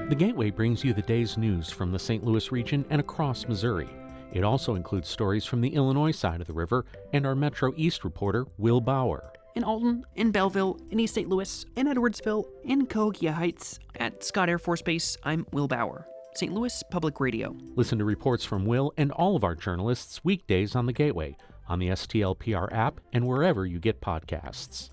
The Gateway brings you the day's news from the St. Louis region and across Missouri. It also includes stories from the Illinois side of the river and our Metro East reporter, Will Bauer. In Alton, in Belleville, in East St. Louis, in Edwardsville, in Cahokia Heights, at Scott Air Force Base, I'm Will Bauer. St. Louis Public Radio. Listen to reports from Will and all of our journalists weekdays on The Gateway, on the STLPR app, and wherever you get podcasts.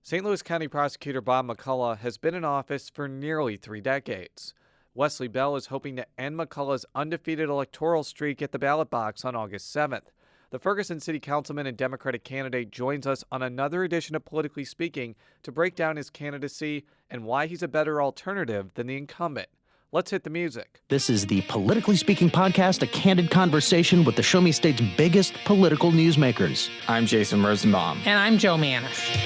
St. Louis County Prosecutor Bob McCulloch has been in office for nearly 3 decades. Wesley Bell is hoping to end McCulloch's undefeated electoral streak at the ballot box on August 7th. The Ferguson City Councilman and Democratic candidate joins us on another edition of Politically Speaking to break down his candidacy and why he's a better alternative than the incumbent. Let's hit the music. This is the Politically Speaking podcast, a candid conversation with the Show Me State's biggest political newsmakers. I'm Jason Rosenbaum. And I'm Joe Manis.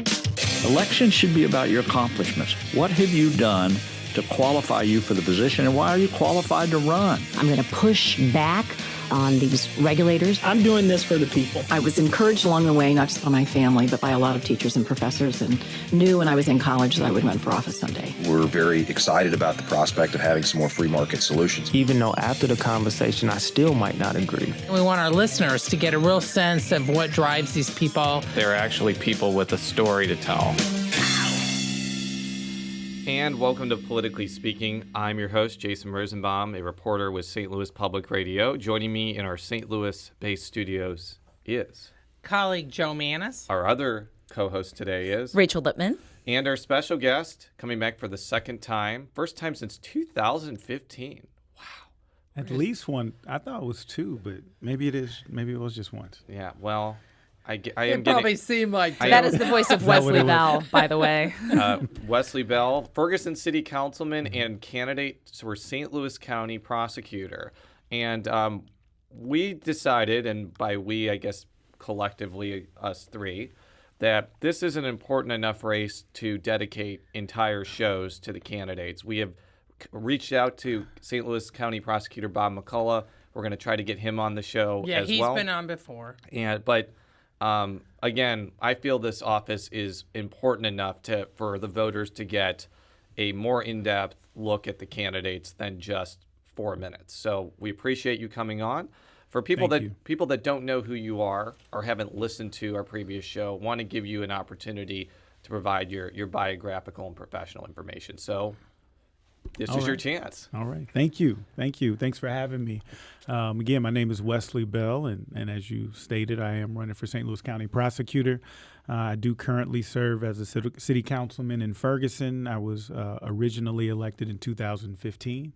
Elections should be about your accomplishments. What have you done to qualify you for the position, and why are you qualified to run? I'm going to push back on these regulators. I'm doing this for the people. I was encouraged along the way, not just by my family, but by a lot of teachers and professors, and knew when I was in college that I would run for office someday. We're very excited about the prospect of having some more free market solutions. Even though after the conversation, I still might not agree. We want our listeners to get a real sense of what drives these people. They're actually people with a story to tell. And welcome to Politically Speaking. I'm your host, Jason Rosenbaum, a reporter with St. Louis Public Radio. Joining me in our St. Louis-based studios is Colleague Joe Manis. Our other co-host today is Rachel Lippman. And our special guest coming back for the second time, first time since 2015. Wow. At least one. I thought it was two, but maybe it is. Maybe it was just once. Yeah, well, It probably seemed like that is the voice of Wesley Bell, by the way. Wesley Bell, Ferguson City Councilman and candidate for St. Louis County Prosecutor. And we decided, and by we, I guess collectively us three, that this is an important enough race to dedicate entire shows to the candidates. We have reached out to St. Louis County Prosecutor Bob McCulloch. We're going to try to get him on the show as well. Yeah, he's been on before. But again, I feel this office is important enough for the voters to get a more in-depth look at the candidates than just 4 minutes. So we appreciate you coming on. For people that don't know who you are or haven't listened to our previous show, want to give you an opportunity to provide your biographical and professional information. So this is your chance. All right. Thank you. Thanks for having me. Again, my name is Wesley Bell, and as you stated, I am running for St. Louis County Prosecutor. I do currently serve as a city councilman in Ferguson. I was originally elected in 2015,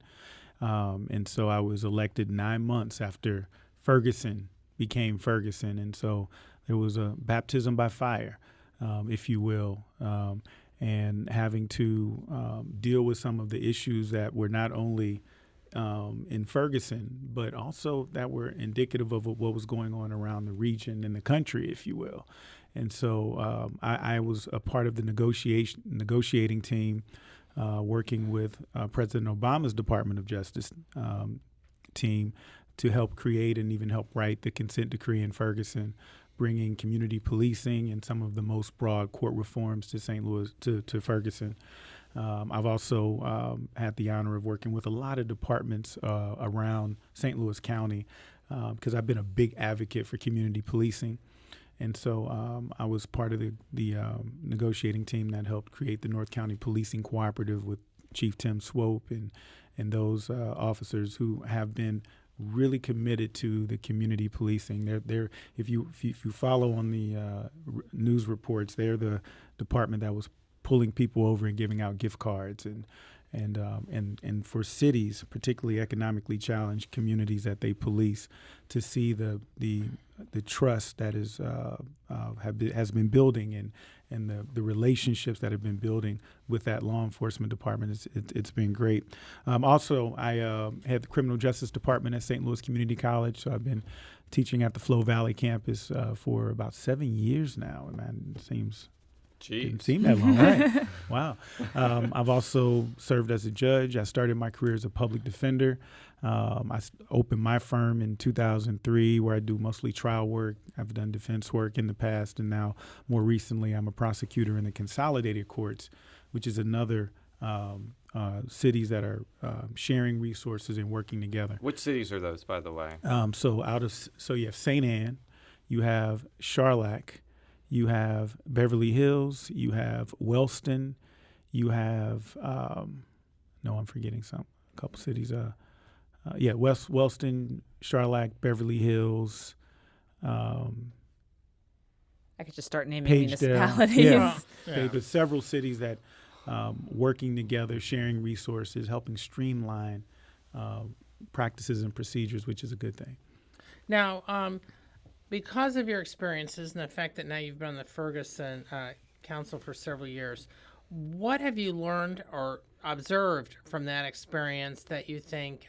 and so I was elected 9 months after Ferguson became Ferguson, and so there was a baptism by fire, if you will, and having to deal with some of the issues that were not only in Ferguson, but also that were indicative of what was going on around the region and the country, if you will. And so I was a part of the negotiating team working with President Obama's Department of Justice team to help create and even help write the consent decree in Ferguson, bringing community policing and some of the most broad court reforms to St. Louis, to Ferguson. I've also had the honor of working with a lot of departments around St. Louis County because I've been a big advocate for community policing. And so I was part of the negotiating team that helped create the North County Policing Cooperative with Chief Tim Swope and those officers who have been really committed to the community policing. They're if you follow on the news reports, they're the department that was pulling people over and giving out gift cards and for cities, particularly economically challenged communities that they police, to see the trust that has been building and the relationships that have been building with that law enforcement department. It's been great. Also, I had the criminal justice department at St. Louis Community College, so I've been teaching at the Flo Valley campus for about 7 years now. Man, it didn't seem that long, right? Wow. I've also served as a judge. I started my career as a public defender. I opened my firm in 2003 where I do mostly trial work. I've done defense work in the past, and now more recently I'm a prosecutor in the consolidated courts, which is another cities that are sharing resources and working together. Which cities are those, by the way? So you have St. Anne, you have Charlotte, you have Beverly Hills, you have Wellston, you have I'm forgetting a couple cities. Wellston, Charlotte, Beverly Hills. I could just start naming Pagedale. municipalities. Okay, but several cities that working together, sharing resources, helping streamline practices and procedures, which is a good thing. Now, because of your experiences and the fact that now you've been on the Ferguson Council for several years, what have you learned or observed from that experience that you think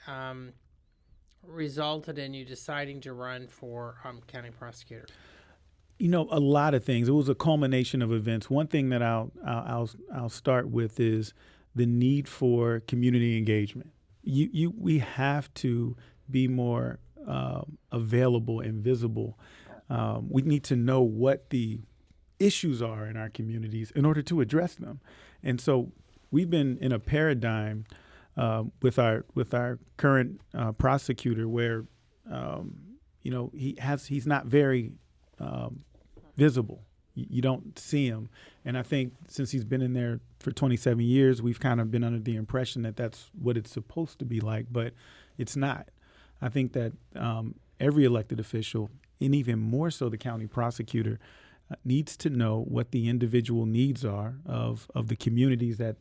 resulted in you deciding to run for county prosecutor? A lot of things. It was a culmination of events. One thing that I'll start with is the need for community engagement. We have to be more available and visible. We need to know what the issues are in our communities in order to address them. And so we've been in a paradigm with our current prosecutor where he's not very visible. You don't see him. And I think since he's been in there for 27 years, we've kind of been under the impression that that's what it's supposed to be like, but it's not. I think that every elected official, and even more so the county prosecutor, needs to know what the individual needs are of the communities that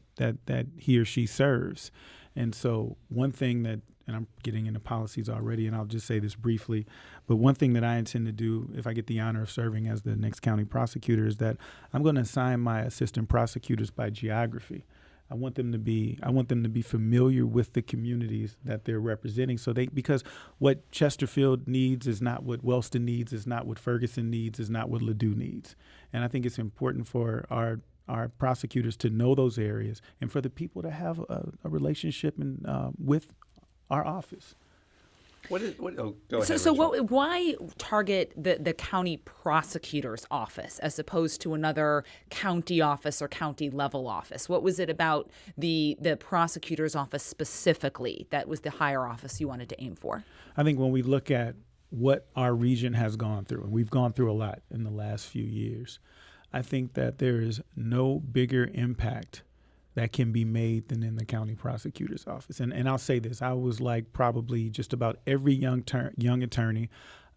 he or she serves. And so one thing that, and I'm getting into policies already, and I'll just say this briefly, but one thing that I intend to do if I get the honor of serving as the next county prosecutor is that I'm going to assign my assistant prosecutors by geography. I want them to be familiar with the communities that they're representing. Because what Chesterfield needs is not what Wellston needs, is not what Ferguson needs, is not what Ladue needs. And I think it's important for our prosecutors to know those areas and for the people to have a relationship with our office. Go ahead. Why target the county prosecutor's office as opposed to another county office or county level office? What was it about the prosecutor's office specifically that was the higher office you wanted to aim for? I think when we look at what our region has gone through, and we've gone through a lot in the last few years, I think that there is no bigger impact that can be made than in the county prosecutor's office. And I'll say this, I was like probably just about every young attorney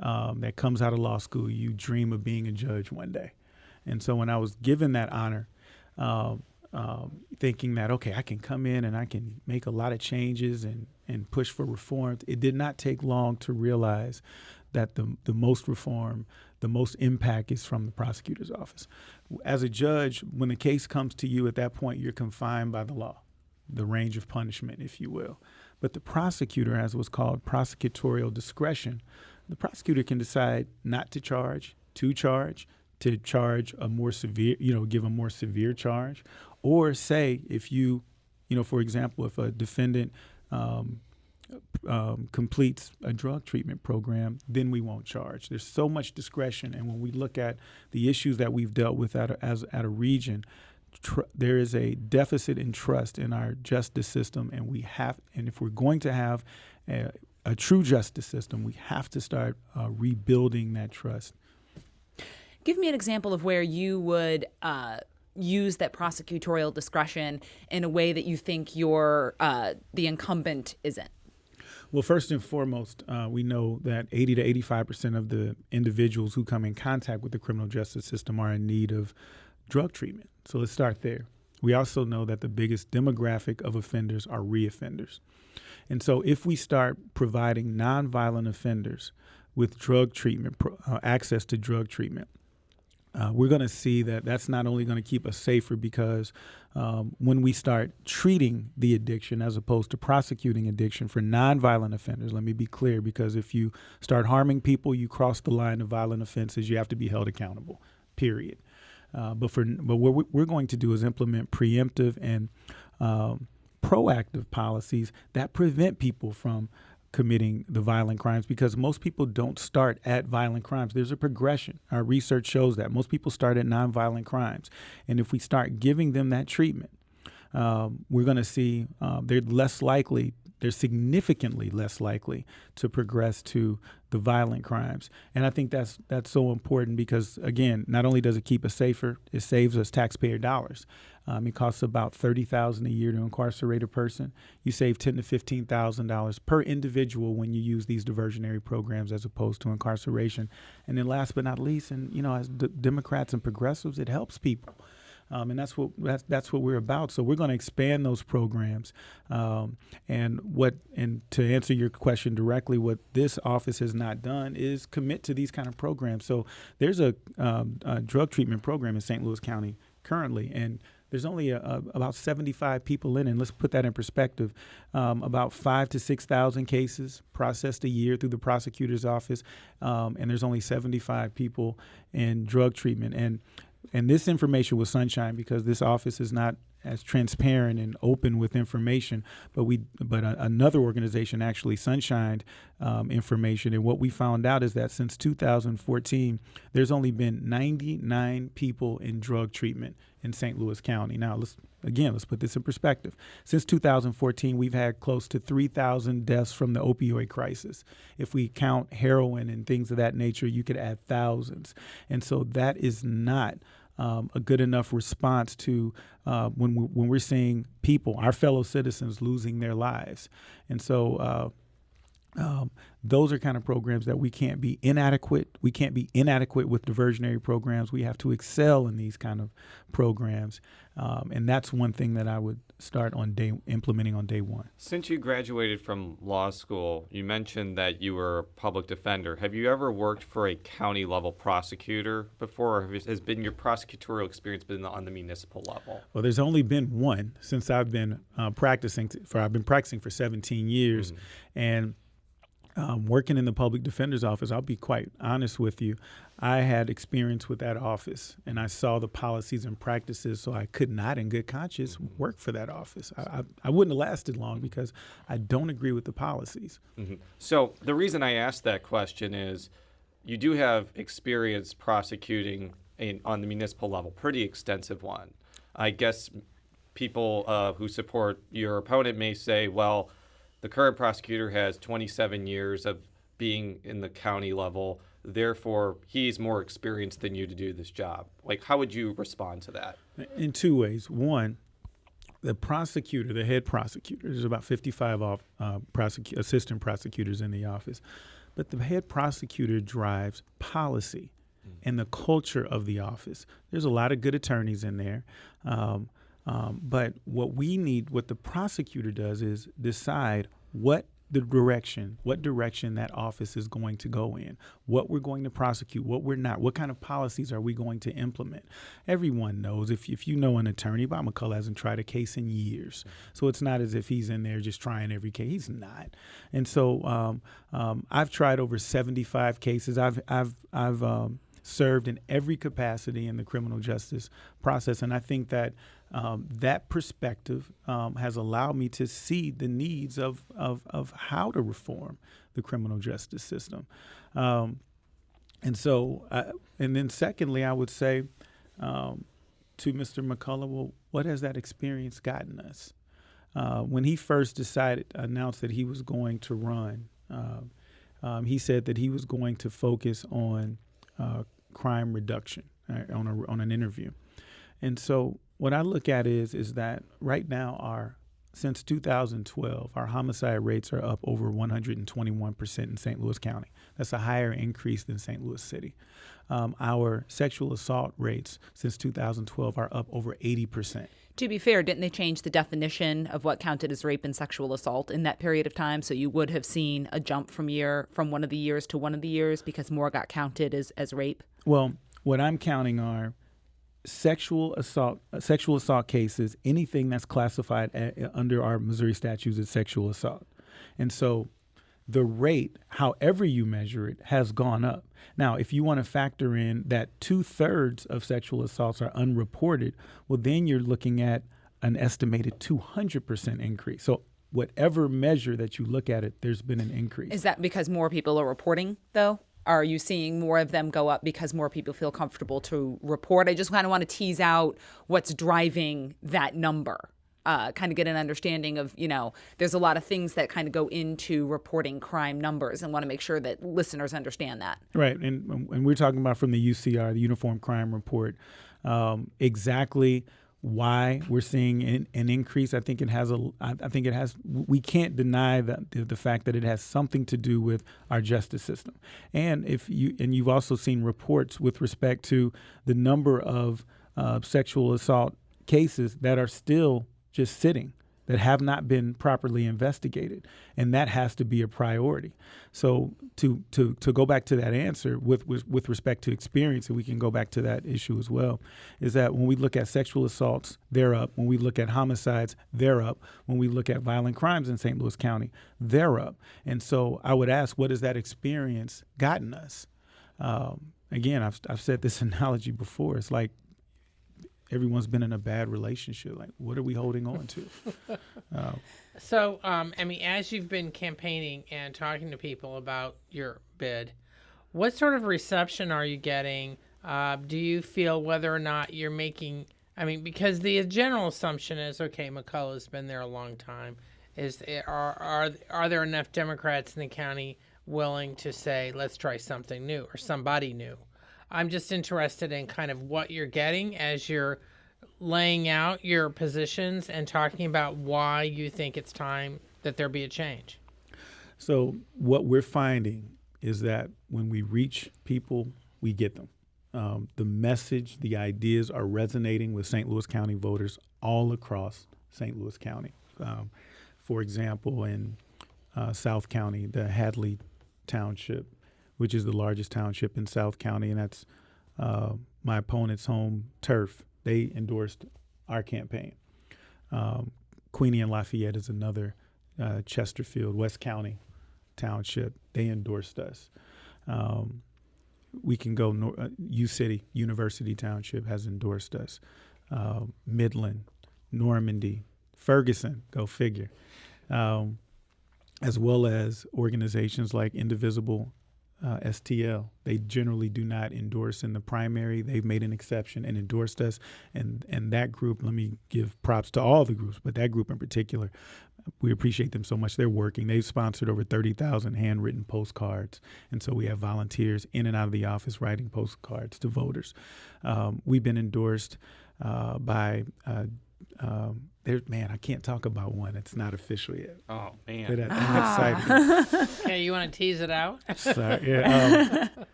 that comes out of law school, you dream of being a judge one day. And so when I was given that honor, thinking that, okay, I can come in and I can make a lot of changes and push for reforms, it did not take long to realize that the most reform, the most impact is from the prosecutor's office. As a judge, when the case comes to you at that point, you're confined by the law, the range of punishment, if you will. But the prosecutor has what's called prosecutorial discretion. The prosecutor can decide not to charge, to charge a more severe, give a more severe charge, or say if for example, if a defendant completes a drug treatment program, then we won't charge. There's so much discretion, and when we look at the issues that we've dealt with at a region, there is a deficit in trust in our justice system, and if we're going to have a true justice system, we have to start rebuilding that trust. Give me an example of where you would use that prosecutorial discretion in a way that you think the incumbent isn't. Well, first and foremost, we know that 80 to 85% of the individuals who come in contact with the criminal justice system are in need of drug treatment. So let's start there. We also know that the biggest demographic of offenders are reoffenders. And so if we start providing nonviolent offenders with drug treatment, access to drug treatment, we're going to see that that's not only going to keep us safer because when we start treating the addiction as opposed to prosecuting addiction for nonviolent offenders, let me be clear, because if you start harming people, you cross the line of violent offenses, you have to be held accountable, period. But what we're going to do is implement preemptive and proactive policies that prevent people from committing the violent crimes, because most people don't start at violent crimes. There's a progression. Our research shows that most people start at nonviolent crimes. And if we start giving them that treatment, we're going to see they're significantly less likely to progress to the violent crimes. And I think that's so important because, again, not only does it keep us safer, it saves us taxpayer dollars. It costs about $30,000 a year to incarcerate a person. You save $10,000 to $15,000 per individual when you use these diversionary programs as opposed to incarceration. And then last but not least, and as Democrats and progressives, it helps people. And that's what we're about. So we're going to expand those programs. And to answer your question directly, what this office has not done is commit to these kind of programs. So there's a drug treatment program in St. Louis County currently, and there's only about 75 people in it. And let's put that in perspective. About 5,000 to 6,000 cases processed a year through the prosecutor's office, and there's only 75 people in drug treatment. And this information was sunshine because this office is not as transparent and open with information, but another organization actually sunshined information. And what we found out is that since 2014, there's only been 99 people in drug treatment in St. Louis County. Now, let's put this in perspective. Since 2014, we've had close to 3,000 deaths from the opioid crisis. If we count heroin and things of that nature, you could add thousands. And so that is not a good enough response to when we're seeing people, our fellow citizens, losing their lives. And so those are kind of programs that we can't be inadequate. We can't be inadequate with diversionary programs. We have to excel in these kind of programs. And that's one thing that I would start implementing on day one. Since you graduated from law school, you mentioned that you were a public defender. Have you ever worked for a county level prosecutor before, or has been your prosecutorial experience been on the municipal level? Well, there's only been one since I've been practicing. I've been practicing for 17 years, and working in the public defender's office, I'll be quite honest with you, I had experience with that office, and I saw the policies and practices, so I could not in good conscience work for that office. I wouldn't have lasted long because I don't agree with the policies. So the reason I asked that question is you do have experience prosecuting on the municipal level, pretty extensive one. I guess people who support your opponent may say, well, the current prosecutor has 27 years of being in the county level. Therefore, he's more experienced than you to do this job. Like, how would you respond to that? In two ways. One, the prosecutor, the head prosecutor, there's about 55 assistant prosecutors in the office, but the head prosecutor drives policy and the culture of the office. There's a lot of good attorneys in there. But what the prosecutor does is decide what direction that office is going to go in, what we're going to prosecute, what we're not, what kind of policies are we going to implement. Everyone knows, if you know an attorney, Bob McCulloch hasn't tried a case in years. So it's not as if he's in there just trying every case. He's not. And so I've tried over 75 cases. I've served in every capacity in the criminal justice process. And I think that that perspective has allowed me to see the needs of how to reform the criminal justice system. And then secondly, I would say to Mr. McCulloch, well, what has that experience gotten us? When he first announced that he was going to run, he said that he was going to focus on crime reduction on an interview. And so what I look at is that right now since 2012, our homicide rates are up over 121% in St. Louis County. That's a higher increase than St. Louis City. Our sexual assault rates since 2012 are up over 80%. To be fair, didn't they change the definition of what counted as rape and sexual assault in that period of time? So you would have seen a jump from one of the years to one of the years because more got counted as rape? Well, what I'm counting are sexual assault cases, anything that's classified under our Missouri statutes as sexual assault. And so the rate, however you measure it, has gone up. Now, if you want to factor in that 2/3 of sexual assaults are unreported, well, then you're looking at an estimated 200% increase. So whatever measure that you look at it, there's been an increase. Is that because more people are reporting, though? Are you seeing more of them go up because more people feel comfortable to report? I just kind of want to tease out what's driving that number. kind of get an understanding of, there's a lot of things that kind of go into reporting crime numbers, and want to make sure that listeners understand that. Right. And we're talking about from the UCR, the Uniform Crime Report, exactly why we're seeing an increase. I think it has we can't deny the fact that it has something to do with our justice system. And you've also seen reports with respect to the number of sexual assault cases that are still just sitting, that have not been properly investigated, and that has to be a priority. So to go back to that answer with respect to experience, and we can go back to that issue as well, is that when we look at sexual assaults, they're up. When we look at homicides, they're up. When we look at violent crimes in St. Louis County, they're up. And so I would ask, what has that experience gotten us? Again, I've said this analogy before. It's like everyone's been in a bad relationship. Like, what are we holding on to? So, as you've been campaigning and talking to people about your bid, what sort of reception are you getting? Do you feel whether or not you're making, because the general assumption is, okay, McCulloch's been there a long time. Are there enough Democrats in the county willing to say, let's try something new or somebody new? I'm just interested in kind of what you're getting as you're laying out your positions and talking about why you think it's time that there be a change. So what we're finding is that when we reach people, we get them. The message, the ideas are resonating with St. Louis County voters all across St. Louis County. For example, in South County, the Hadley Township, which is the largest township in South County, and that's my opponent's home turf. They endorsed our campaign. Queenie and Lafayette is another Chesterfield, West County township. They endorsed us. We can go U-City, University Township has endorsed us. Midland, Normandy, Ferguson, go figure. As well as organizations like Indivisible, STL. They generally do not endorse in the primary. They've made an exception and endorsed us. And that group, let me give props to all the groups, but that group in particular, we appreciate them so much. They're working. They've sponsored over 30,000 handwritten postcards. And so we have volunteers in and out of the office writing postcards to voters. We've been endorsed by I can't talk about one. It's not official yet. Oh, man. But I'm excited. Okay, you want to tease it out? Sorry, yeah,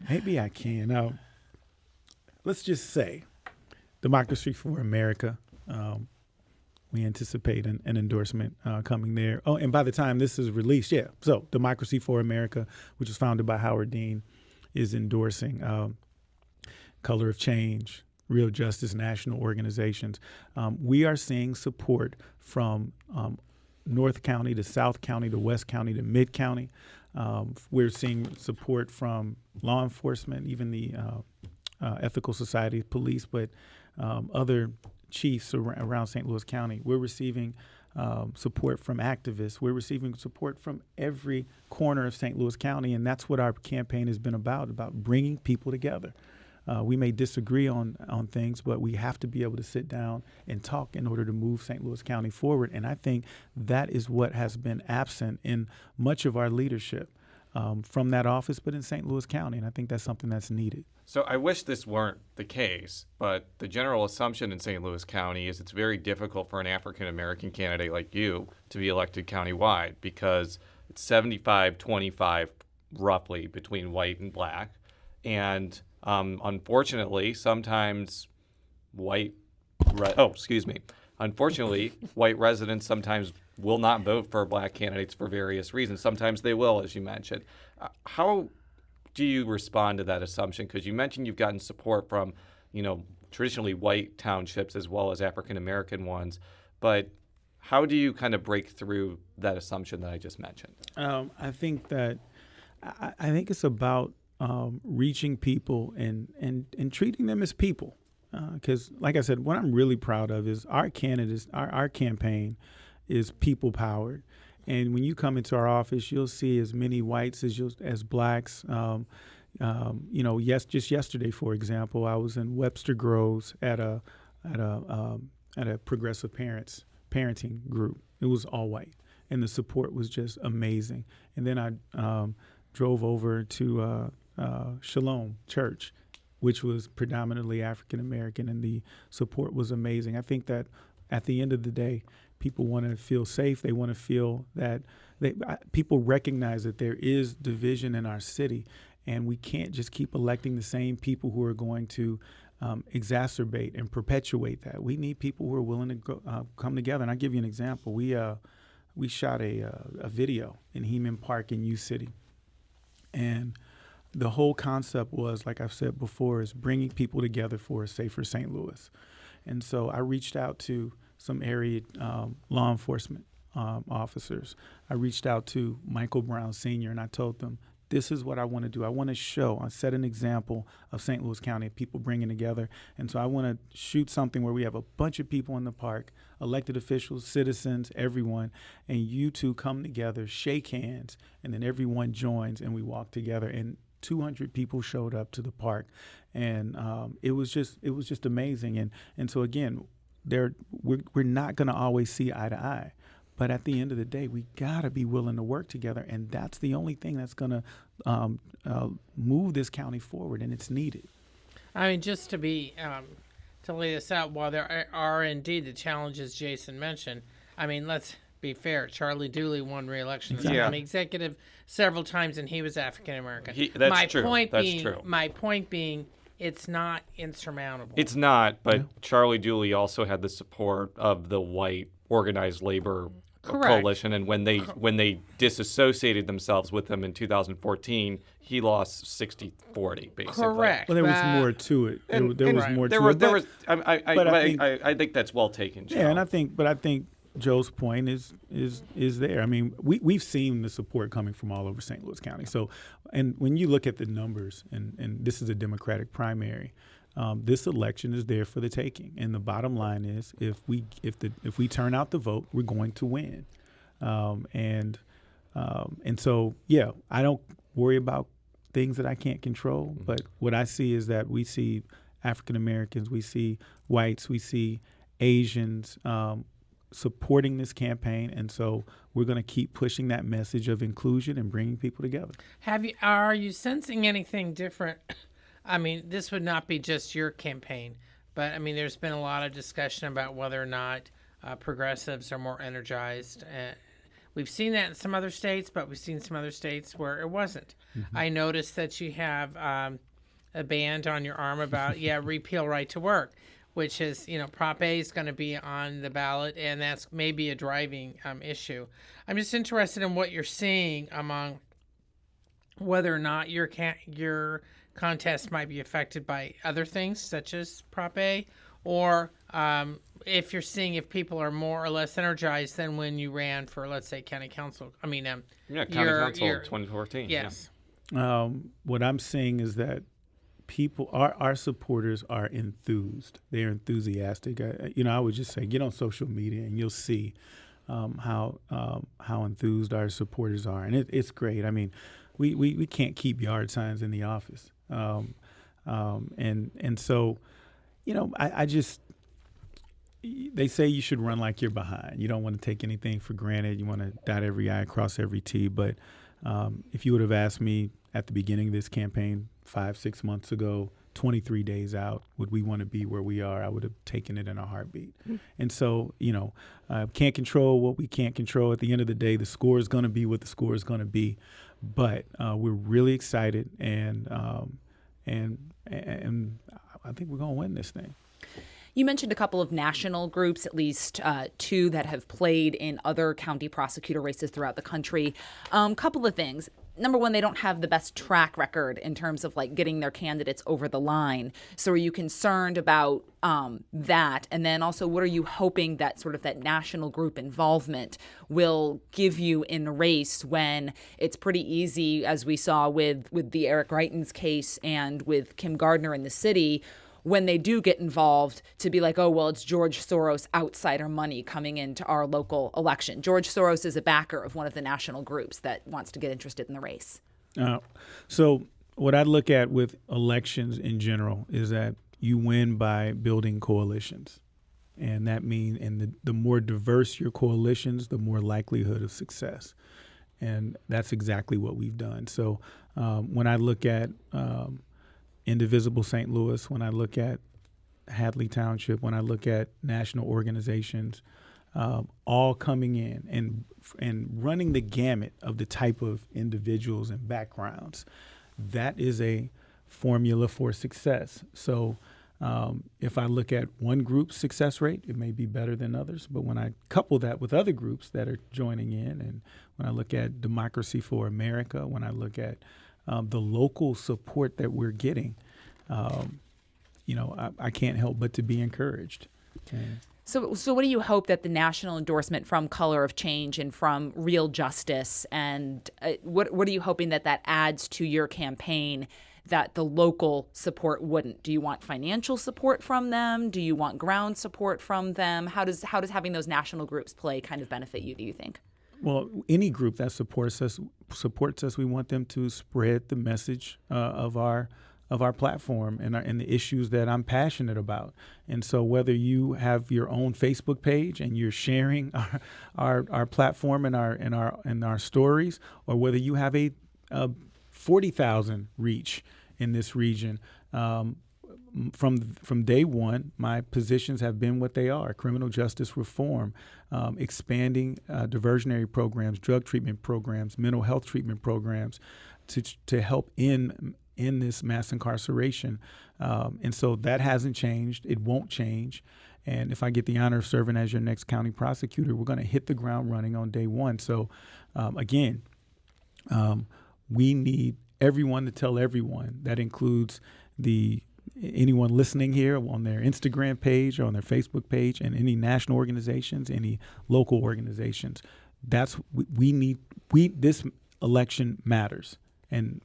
maybe I can. Let's just say Democracy for America. We anticipate an endorsement coming there. Oh, and by the time this is released, so Democracy for America, which is founded by Howard Dean, is endorsing Color of Change, Real Justice, national organizations. We are seeing support from North County to South County to West County to Mid County. We're seeing support from law enforcement, even the Ethical Society of Police, but other chiefs around St. Louis County. We're receiving support from activists. We're receiving support from every corner of St. Louis County, and that's what our campaign has been about bringing people together. We may disagree on things, but we have to be able to sit down and talk in order to move St. Louis County forward. And I think that is what has been absent in much of our leadership from that office, but in St. Louis County. And I think that's something that's needed. So I wish this weren't the case, but the general assumption in St. Louis County is it's very difficult for an African-American candidate like you to be elected countywide because it's 75-25 roughly between white and black. And unfortunately, sometimes white residents sometimes will not vote for black candidates for various reasons. Sometimes they will, as you mentioned. How do you respond to that assumption? Because you mentioned you've gotten support from, traditionally white townships as well as African-American ones. But how do you kind of break through that assumption that I just mentioned? I think it's about reaching people and treating them as people. Because, like I said, what I'm really proud of is our candidates, our campaign is people-powered. And when you come into our office, you'll see as many whites as blacks. Just yesterday, for example, I was in Webster Groves at a progressive parents parenting group. It was all white, and the support was just amazing. And then I drove over to Shalom Church, which was predominantly African American, and the support was amazing. I think that at the end of the day, people want to feel safe. They want to feel that people recognize that there is division in our city, and we can't just keep electing the same people who are going to exacerbate and perpetuate that. We need people who are willing to come together. And I'll give you an example. We shot a video in Heman Park in U City, and the whole concept was, like I've said before, is bringing people together for a safer St. Louis. And so I reached out to some area law enforcement officers. I reached out to Michael Brown Sr., and I told them, this is what I want to do. I want to set an example of St. Louis County, of people bringing together. And so I want to shoot something where we have a bunch of people in the park, elected officials, citizens, everyone, and you two come together, shake hands, and then everyone joins, and we walk together. And 200 people showed up to the park, and it was just amazing. And so again, we're not going to always see eye to eye. But at the end of the day, we got to be willing to work together, and that's the only thing that's going to move this county forward, and it's needed. I mean, just to lay this out, while there are indeed the challenges Jason mentioned, I mean, let's be fair. Charlie Dooley won re-election as county executive several times, and he was African American. That's true. My point being, it's not insurmountable. It's not, but Charlie Dooley also had the support of the white organized labor coalition, and when they disassociated themselves with him in 2014, he lost 60-40 basically. Correct. Well, there was more to it. There was more to it. I think that's well taken, Joe. Yeah, and I think Joe's point is there. I mean, we've seen the support coming from all over St. Louis County. So, and when you look at the numbers, and this is a Democratic primary, this election is there for the taking. And the bottom line is, if we turn out the vote, we're going to win. And so, yeah, I don't worry about things that I can't control. But what I see is that we see African Americans, we see whites, we see Asians supporting this campaign, and so we're going to keep pushing that message of inclusion and bringing people together. Are you sensing anything different? I mean, this would not be just your campaign, but I mean, there's been a lot of discussion about whether or not progressives are more energized. We've seen that in some other states, but we've seen some other states where it wasn't. Mm-hmm. I noticed that you have a band on your arm about, repeal right to work, which is, Prop A is going to be on the ballot, and that's maybe a driving issue. I'm just interested in what you're seeing among whether or not your contest might be affected by other things, such as Prop A, or if you're seeing if people are more or less energized than when you ran for, let's say, county council. I mean, county council 2014. Yes. Yeah. What I'm seeing is that people, our supporters are enthused. They're enthusiastic. I would just say, get on social media and you'll see how enthused our supporters are, and it's great. I mean, we can't keep yard signs in the office, and so, I just, they say you should run like you're behind. You don't want to take anything for granted. You want to dot every I, cross every T. But if you would have asked me at the beginning of this campaign 5-6 months ago, 23 days out, would we want to be where we are, I would have taken it in a heartbeat. Mm-hmm. And so, can't control what we can't control. At the end of the day, the score is going to be what the score is going to be. But we're really excited, and I think we're going to win this thing. You mentioned a couple of national groups, at least two that have played in other county prosecutor races throughout the country. Couple of things. Number one, they don't have the best track record in terms of getting their candidates over the line. So are you concerned about that? And then also, what are you hoping that sort of that national group involvement will give you in the race when it's pretty easy, as we saw with the Eric Greitens case and with Kim Gardner in the city, when they do get involved, to be like, oh, well, it's George Soros outsider money coming into our local election. George Soros is a backer of one of the national groups that wants to get interested in the race. So what I look at with elections in general is that you win by building coalitions. And that means, the more diverse your coalitions, the more likelihood of success. And that's exactly what we've done. So when I look at Indivisible St. Louis, when I look at Hadley Township, when I look at national organizations, all coming in and running the gamut of the type of individuals and backgrounds, that is a formula for success. So if I look at one group's success rate, it may be better than others. But when I couple that with other groups that are joining in, and when I look at Democracy for America, when I look at the local support that we're getting, I can't help but to be encouraged. So what do you hope that the national endorsement from Color of Change and from Real Justice, and what are you hoping that adds to your campaign that the local support wouldn't? Do you want financial support from them? Do you want ground support from them? How does having those national groups play kind of benefit you, do you think? Well, any group that supports us, we want them to spread the message of our platform and the issues that I'm passionate about. And so whether you have your own Facebook page and you're sharing our platform and our stories, or whether you have a 40,000 reach in this region, from day one, my positions have been what they are: criminal justice reform, expanding diversionary programs, drug treatment programs, mental health treatment programs to help in this mass incarceration. And so that hasn't changed. It won't change. And if I get the honor of serving as your next county prosecutor, we're going to hit the ground running on day one. So again, we need everyone to tell everyone. That includes anyone listening here on their Instagram page or on their Facebook page, and any national organizations, any local organizations. This election matters. And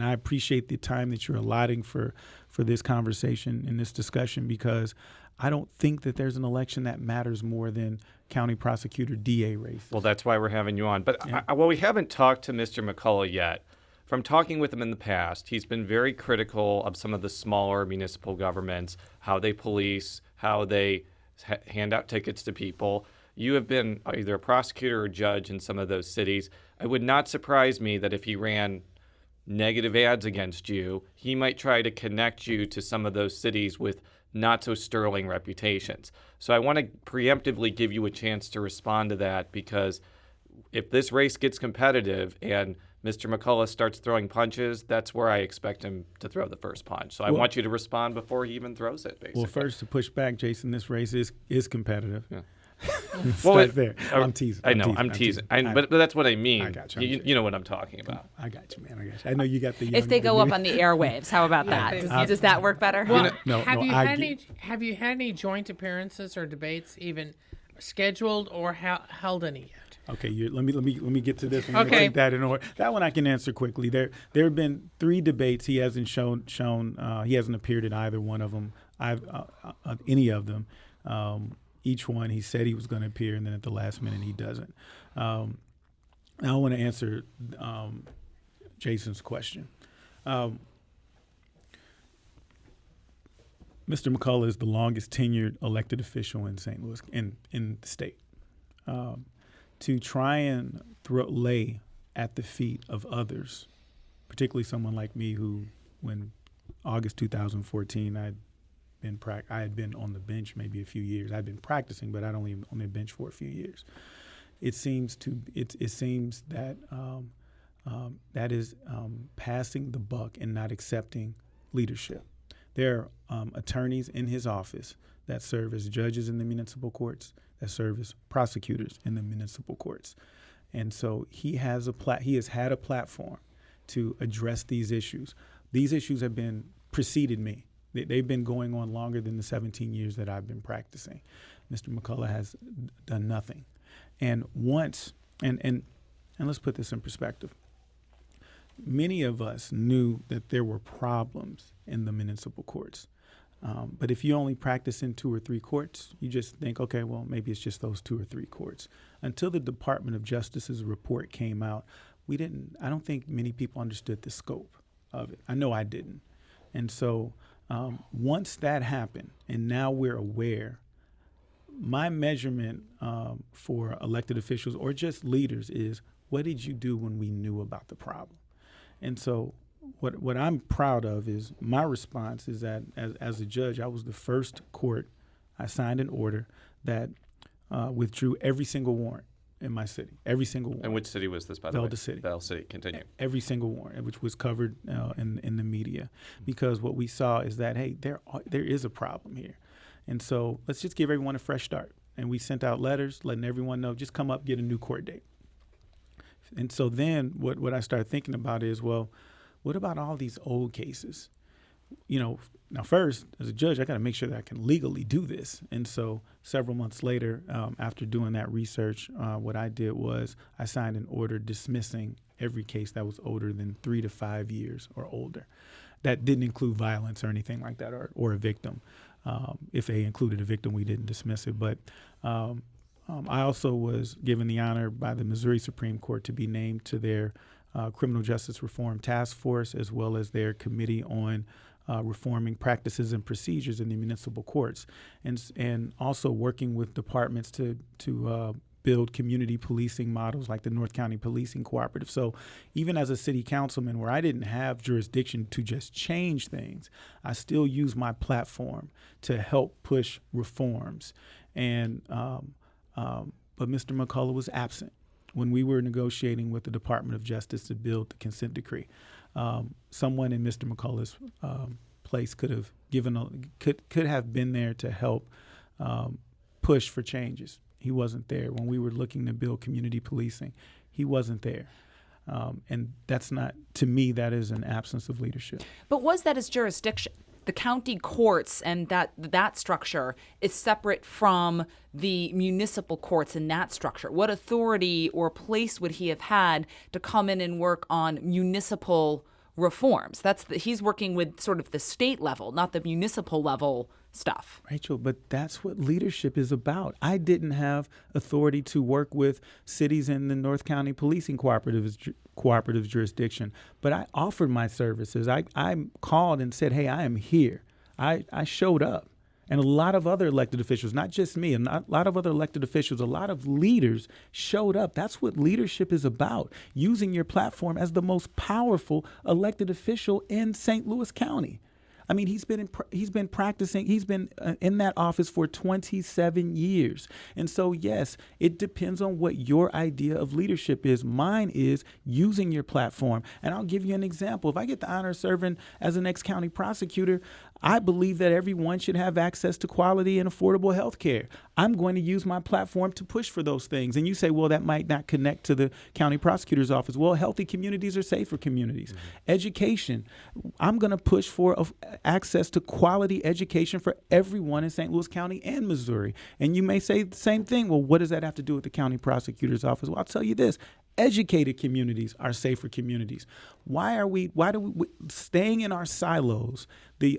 I appreciate the time that you're allotting for this conversation and this discussion, because I don't think that there's an election that matters more than county prosecutor DA race. Well, that's why we're having you on. But we haven't talked to Mr. McCulloch yet. From talking with him in the past, he's been very critical of some of the smaller municipal governments, how they police, how they hand out tickets to people. You have been either a prosecutor or judge in some of those cities. It would not surprise me that if he ran negative ads against you, he might try to connect you to some of those cities with not so sterling reputations. So I want to preemptively give you a chance to respond to that, because if this race gets competitive and Mr. McCulloch starts throwing punches, that's where I expect him to throw the first punch. So I want you to respond before he even throws it, basically. Well, first, to push back, Jason, this race is competitive. Yeah. Start there. I'm teasing. I'm teasing. But that's what I mean. I got you. You know what I'm talking about. I got you, man. I got you. I know you got the. If they go up on the airwaves, how about that? Does that work better? Well, have you had any joint appearances or debates even scheduled or held any yet? Okay, let me get to this one. Okay, take that in order. That one I can answer quickly. There have been 3 debates. He hasn't shown. He hasn't appeared in either one of them. Any of them. Each one he said he was going to appear, and then at the last minute he doesn't. Now I want to answer Jason's question. Mr. McCulloch is the longest tenured elected official in St. Louis, in the state. To try and lay at the feet of others, particularly someone like me who, when August 2014, I had been on the bench maybe a few years. I'd been practicing, but I'd only been on the bench for a few years. It seems that that is passing the buck and not accepting leadership. There are attorneys in his office that serve as judges in the municipal courts, that serve as prosecutors in the municipal courts. And so he has had a platform to address these issues. These issues have preceded me. They've been going on longer than the 17 years that I've been practicing. Mr. McCulloch has done nothing. And let's put this in perspective. Many of us knew that there were problems in the municipal courts. But if you only practice in 2 or 3 courts, you just think, okay, well, maybe it's just those 2 or 3 courts. Until the Department of Justice's report came out, I don't think many people understood the scope of it. I know I didn't. And so once that happened, and now we're aware, my measurement for elected officials or just leaders is, what did you do when we knew about the problem? And so what I'm proud of is my response is that as a judge, I was the first court. I signed an order that withdrew every single warrant in my city, every single warrant. And which city was this, by the way? Bell City. Bell City. Continue. Every single warrant, which was covered in the media, because what we saw is that, hey, there is a problem here. And so let's just give everyone a fresh start. And we sent out letters letting everyone know, just come up, get a new court date. And so then what I started thinking about is, well, what about all these old cases? Now first, as a judge, I got to make sure that I can legally do this. And so several months later, after doing that research, what I did was I signed an order dismissing every case that was older than 3 to 5 years or older. That didn't include violence or anything like that, or a victim. If they included a victim, we didn't dismiss it. But I also was given the honor by the Missouri Supreme Court to be named to their Criminal Justice Reform Task Force, as well as their Committee on Reforming Practices and Procedures in the Municipal Courts, and also working with departments to build community policing models like the North County Policing Cooperative. So even as a city councilman, where I didn't have jurisdiction to just change things, I still use my platform to help push reforms. And but Mr. McCulloch was absent when we were negotiating with the Department of Justice to build the consent decree. Someone in Mr. McCulloch's place could have been there to help push for changes. He wasn't there. When we were looking to build community policing, he wasn't there. And that's not, to me, that is an absence of leadership. But was that his jurisdiction? The county courts and that structure is separate from the municipal courts in that structure. What authority or place would he have had to come in and work on municipal reforms? He's working with sort of the state level, not the municipal level stuff. Rachel, but that's what leadership is about. I didn't have authority to work with cities in the North County Policing Cooperative jurisdiction, but I offered my services. I called and said, hey, I am here. I showed up. And a lot of other elected officials, not just me, and a lot of other elected officials, a lot of leaders showed up. That's what leadership is about, using your platform as the most powerful elected official in St. Louis County. I mean, he's been practicing. He's been in that office for 27 years. And so, yes, it depends on what your idea of leadership is. Mine is using your platform. And I'll give you an example. If I get the honor of serving as an ex-county prosecutor, I believe that everyone should have access to quality and affordable health care. I'm going to use my platform to push for those things. And you say, well, that might not connect to the county prosecutor's office. Well, healthy communities are safer communities. Mm-hmm. Education. I'm going to push for access to quality education for everyone in St. Louis County and Missouri. And you may say the same thing. Well, what does that have to do with the county prosecutor's office? Well, I'll tell you this. Educated communities are safer communities. Why do we staying in our silos? The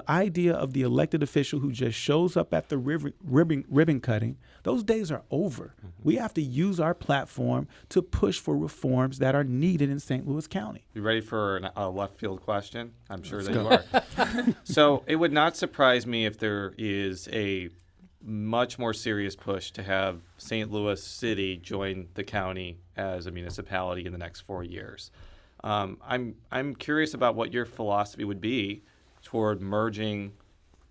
idea of the elected official who just shows up at the ribbon cutting, those days are over. Mm-hmm. We have to use our platform to push for reforms that are needed in St. Louis County. You ready for a left field question? I'm sure that you are. So it would not surprise me if there is a much more serious push to have St. Louis City join the county as a municipality in the next 4 years. I'm curious about what your philosophy would be toward merging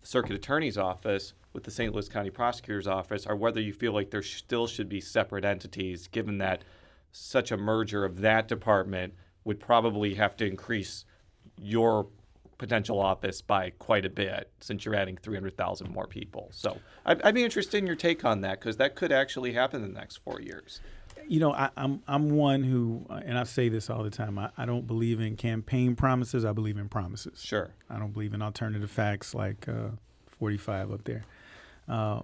the Circuit Attorney's Office with the St. Louis County Prosecutor's Office, or whether you feel like there still should be separate entities, given that such a merger of that department would probably have to increase your potential office by quite a bit, since you're adding 300,000 more people. So I'd be interested in your take on that, because that could actually happen in the next 4 years. You know, I'm one who, and I say this all the time, I don't believe in campaign promises. I believe in promises. Sure. I don't believe in alternative facts like 45 up there.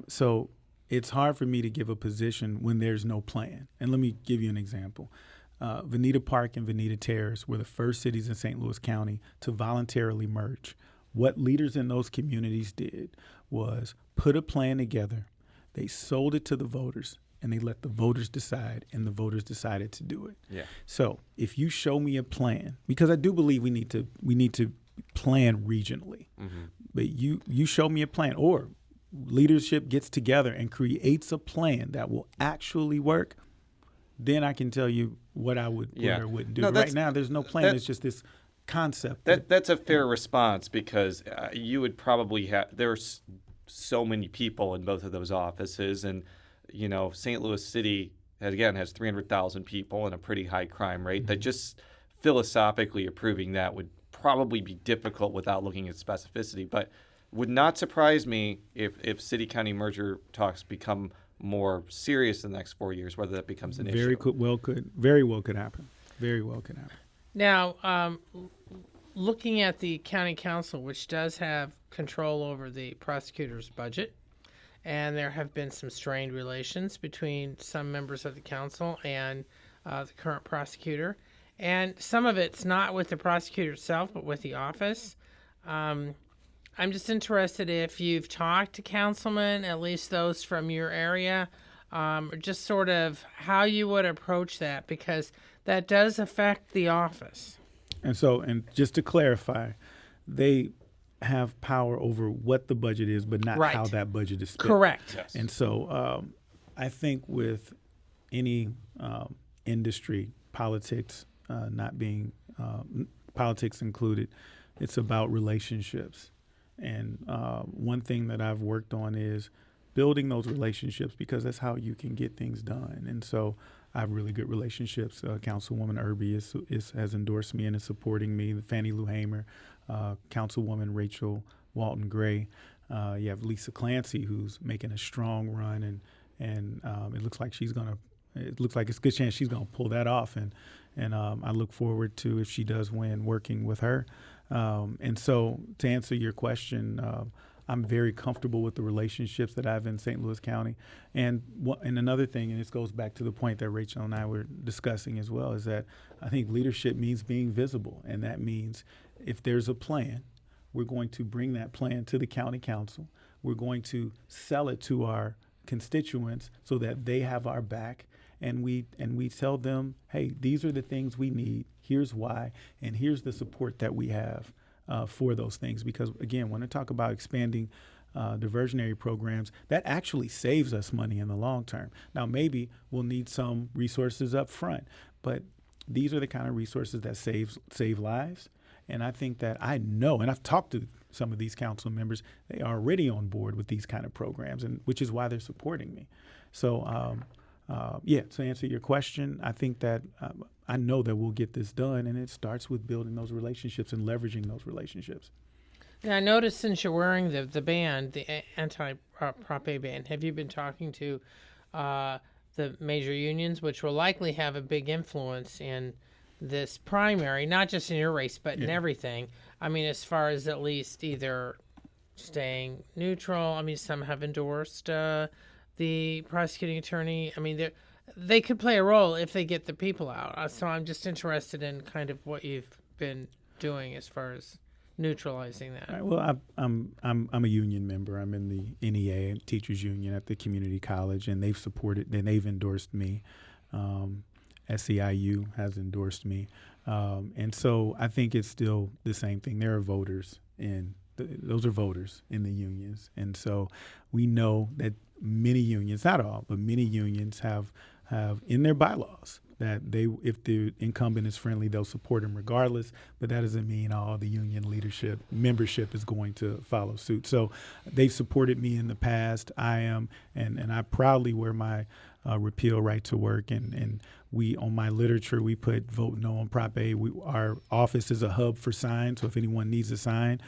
So it's hard for me to give a position when there's no plan. And let me give you an example. Veneta Park and Veneta Terrace were the first cities in St. Louis County to voluntarily merge. What leaders in those communities did was put a plan together. They sold it to the voters, and they let the voters decide, and the voters decided to do it. Yeah. So if you show me a plan, because I do believe we need to plan regionally, mm-hmm. but you show me a plan, or leadership gets together and creates a plan that will actually work, then I can tell you what I would or wouldn't do. No, right now, there's no plan. It's just this concept. That's a fair response, because you would probably have, there's so many people in both of those offices, and St. Louis City has 300,000 people and a pretty high crime rate. That just philosophically approving that would probably be difficult without looking at specificity. But would not surprise me if city-county merger talks become more serious in the next 4 years, whether that becomes an issue. Very well could happen. Very well could happen. Now, looking at the county council, which does have control over the prosecutor's budget, and there have been some strained relations between some members of the council and the current prosecutor, and some of it's not with the prosecutor itself, but with the office. I'm just interested if you've talked to councilmen, at least those from your area, just sort of how you would approach that, because that does affect the office. And just to clarify, they have power over what the budget is, but not how that budget is spent. Correct. Yes. And so I think with any industry, politics not being politics included, it's about relationships. And one thing that I've worked on is building those relationships, because that's how you can get things done. And so I have really good relationships. Councilwoman Irby has endorsed me and is supporting me. Fannie Lou Hamer, Councilwoman Rachel Walton Gray. You have Lisa Clancy, who's making a strong run, and it looks like it's a good chance she's gonna pull that off. And I look forward to, if she does win, working with her. And so to answer your question, I'm very comfortable with the relationships that I have in St. Louis County. And another thing, and this goes back to the point that Rachel and I were discussing as well, is that I think leadership means being visible. And that means if there's a plan, we're going to bring that plan to the county council. We're going to sell it to our constituents so that they have our back. And we tell them, hey, these are the things we need. Here's why, and here's the support that we have for those things. Because again, when I talk about expanding diversionary programs, that actually saves us money in the long term. Now, maybe we'll need some resources up front, but these are the kind of resources that save lives. And I think that I know, and I've talked to some of these council members, they are already on board with these kind of programs, and which is why they're supporting me. So, to answer your question, I think that I know that we'll get this done, and it starts with building those relationships and leveraging those relationships. Now, I noticed since you're wearing the band, the anti-Prop A band, have you been talking to the major unions, which will likely have a big influence in this primary, not just in your race, but in everything? I mean, as far as at least either staying neutral. I mean, some have endorsed the prosecuting attorney. I mean, they could play a role if they get the people out. So I'm just interested in kind of what you've been doing as far as neutralizing that. Right, well, I'm a union member. I'm in the NEA, Teachers Union at the community college, and they've supported and they've endorsed me. SEIU has endorsed me, and so I think it's still the same thing. There are voters those are voters in the unions, and so we know that many unions, not all, but many unions have in their bylaws that if the incumbent is friendly, they'll support him regardless. But that doesn't mean all the union membership is going to follow suit. So they've supported me in the past. I am, and I proudly wear my repeal right to work. And we, on my literature, we put vote no on Prop A. Our office is a hub for signs. So if anyone needs a sign,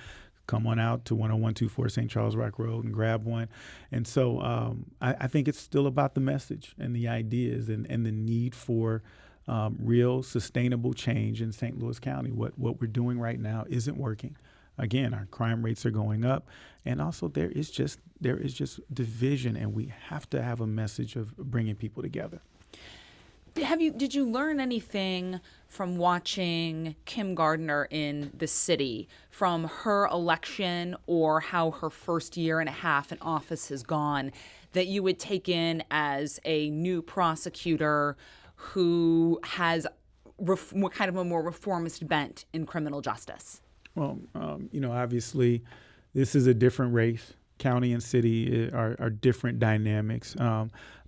come on out to 10124 St. Charles Rock Road and grab one. And so I think it's still about the message and the ideas and the need for real sustainable change in St. Louis County. What we're doing right now isn't working. Again, our crime rates are going up, and also there is just division, and we have to have a message of bringing people together. Did you learn anything from watching Kim Gardner in the city, from her election or how her first year and a half in office has gone, that you would take in as a new prosecutor who has kind of a more reformist bent in criminal justice? Well, obviously, this is a different race. county and city are different dynamics.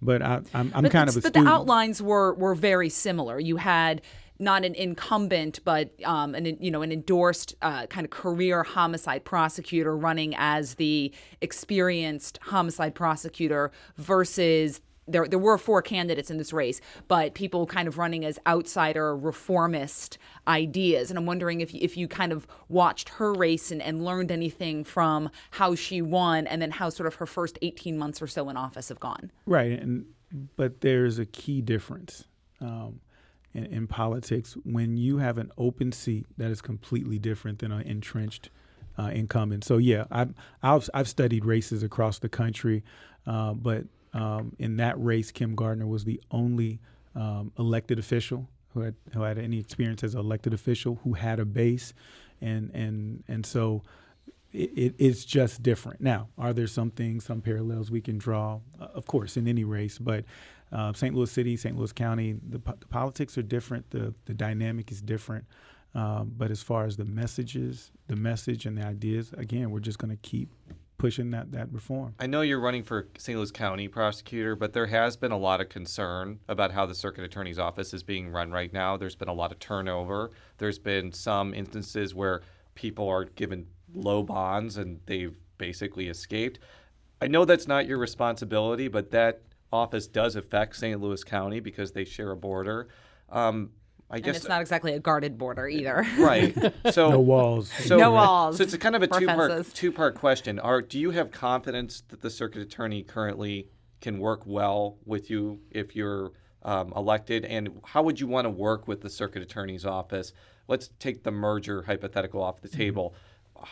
But I'm but kind of a but student. the outlines were very similar. You had not an incumbent, but an endorsed kind of career homicide prosecutor running as the experienced homicide prosecutor versus there were 4 candidates in this race, but people kind of running as outsider reformist ideas. And I'm wondering if you kind of watched her race and learned anything from how she won and then how sort of her first 18 months or so in office have gone. Right. But there's a key difference in politics when you have an open seat that is completely different than an entrenched incumbent. So, yeah, I've studied races across the country, but in that race, Kim Gardner was the only elected official who had any experience as an elected official who had a base, and so it's just different. Now, are there some parallels we can draw? Of course, in any race, but St. Louis City, St. Louis County, the politics are different. The dynamic is different. But as far as the message and the ideas, again, we're just going to keep pushing that reform. I know you're running for St. Louis County prosecutor, but there has been a lot of concern about how the circuit attorney's office is being run right now. There's been a lot of turnover. There's been some instances where people are given low bonds and they've basically escaped. I know that's not your responsibility, but that office does affect St. Louis County because they share a border. I guess and it's not exactly a guarded border either. Right. So no walls. No walls. So it's a kind of a two-part question. Do you have confidence that the circuit attorney currently can work well with you if you're elected? And how would you want to work with the circuit attorney's office? Let's take the merger hypothetical off the table.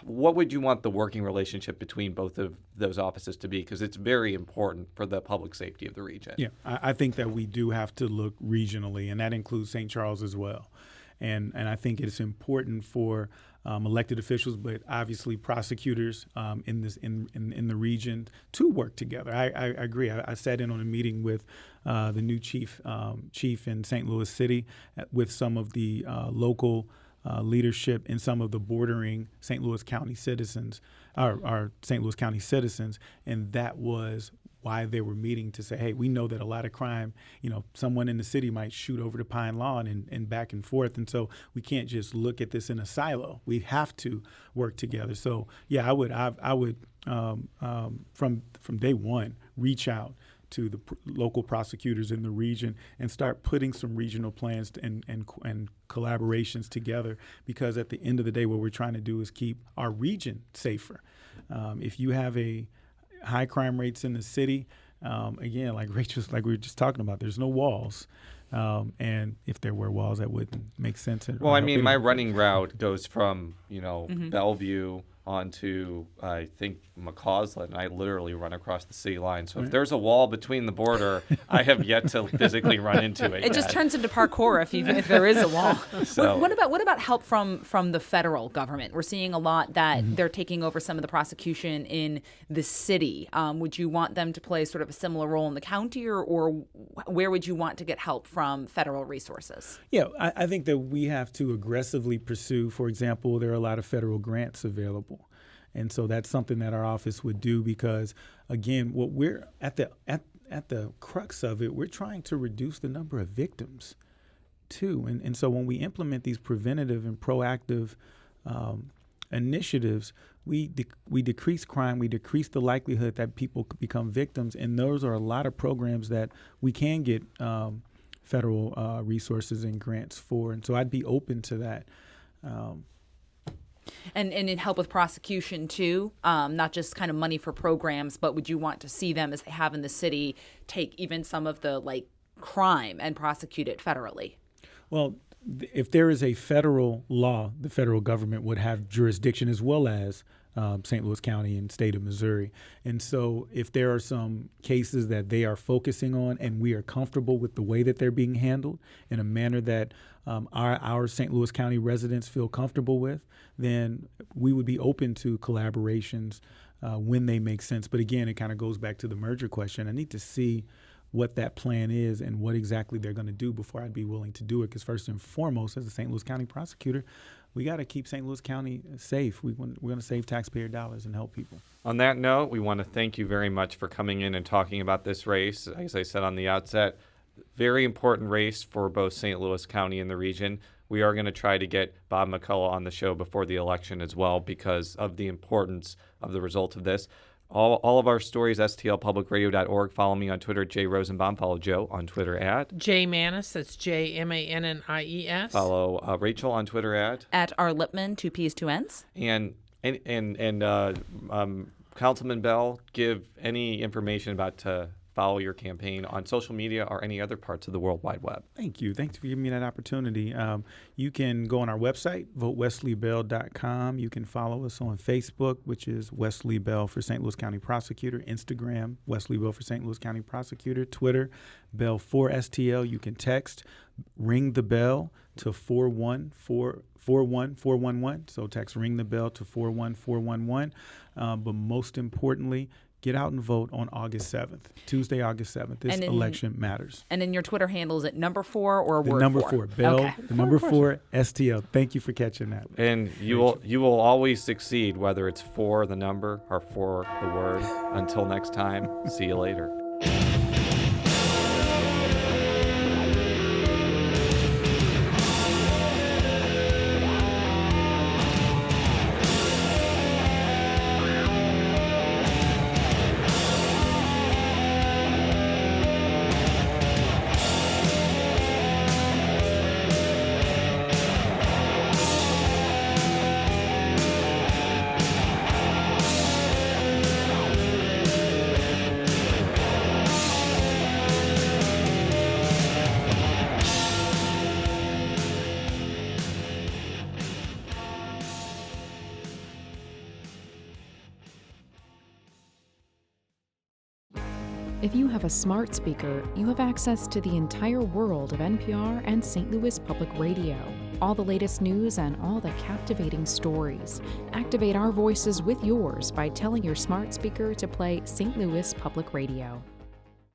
What would you want the working relationship between both of those offices to be? Because it's very important for the public safety of the region. Yeah, I think that we do have to look regionally, and that includes St. Charles as well. And I think it's important for elected officials, but obviously prosecutors in the region to work together. I agree. I sat in on a meeting with the new chief in St. Louis City with some of the local leadership and some of the bordering St. Louis County citizens, our St. Louis County citizens, and that was why they were meeting to say, hey, we know that a lot of crime, someone in the city might shoot over to Pine Lawn and back and forth, and so we can't just look at this in a silo. We have to work together. So yeah, I would from day one reach out to the local prosecutors in the region and start putting some regional plans and collaborations together, because at the end of the day, what we're trying to do is keep our region safer. If you have a high crime rates in the city, again, like we were just talking about, there's no walls. And if there were walls, that wouldn't make sense. Well, I mean, my running route goes from, Bellevue onto, I think, McCausland, and I literally run across the city line. So if there's a wall between the border, I have yet to physically run into it. It just turns into parkour if there is a wall. So, what about help from the federal government? We're seeing a lot that they're taking over some of the prosecution in the city. Would you want them to play sort of a similar role in the county, or where would you want to get help from federal resources? Yeah, I think that we have to aggressively pursue, for example, there are a lot of federal grants available. And so that's something that our office would do, because, again, what we're at the crux of it, we're trying to reduce the number of victims, too. And so when we implement these preventative and proactive initiatives, we decrease crime, we decrease the likelihood that people become victims, and those are a lot of programs that we can get federal resources and grants for. And so I'd be open to that. And it help with prosecution too, not just kind of money for programs, but would you want to see them, as they have in the city, take even some of the crime and prosecute it federally? Well, if there is a federal law, the federal government would have jurisdiction, as well as St. Louis County and state of Missouri. And so if there are some cases that they are focusing on and we are comfortable with the way that they're being handled in a manner that our St. Louis County residents feel comfortable with, then we would be open to collaborations when they make sense. But again, it kind of goes back to the merger question. I need to see what that plan is and what exactly they're going to do before I'd be willing to do it. Because first and foremost, as a St. Louis County prosecutor, we got to keep St. Louis County safe. We're going to save taxpayer dollars and help people. On that note, we want to thank you very much for coming in and talking about this race. As I said on the outset, very important race for both St. Louis County and the region. We are going to try to get Bob McCulloch on the show before the election as well because of the importance of the result of this. All of our stories, stlpublicradio.org. Follow me on Twitter, Jay Rosenbaum. Follow Joe on Twitter at Jay Mannis. That's JMANNIES. Follow Rachel on Twitter at R Lipman, 2 P's, 2 N's. And Councilman Bell, give any information about to follow your campaign on social media or any other parts of the World Wide Web. Thank you. Thanks for giving me that opportunity. You can go on our website, votewesley.bell.com. You can follow us on Facebook, which is Wesley Bell for St. Louis County Prosecutor. Instagram, Wesley Bell for St. Louis County Prosecutor. Twitter, Bell4STL. You can text, ring the bell to 41411. So text ring the bell to 41411. But most importantly, get out and vote on August 7th, Tuesday, August 7th. This election matters. And then your Twitter handle, is it number 4 or the word number 4? 4, Bell, okay. The number 4, STL. Thank you for catching that. And you will always succeed, whether it's for the number or for the word. Until next time, see you later. If you have a smart speaker, you have access to the entire world of NPR and St. Louis Public Radio. All the latest news and all the captivating stories. Activate our voices with yours by telling your smart speaker to play St. Louis Public Radio.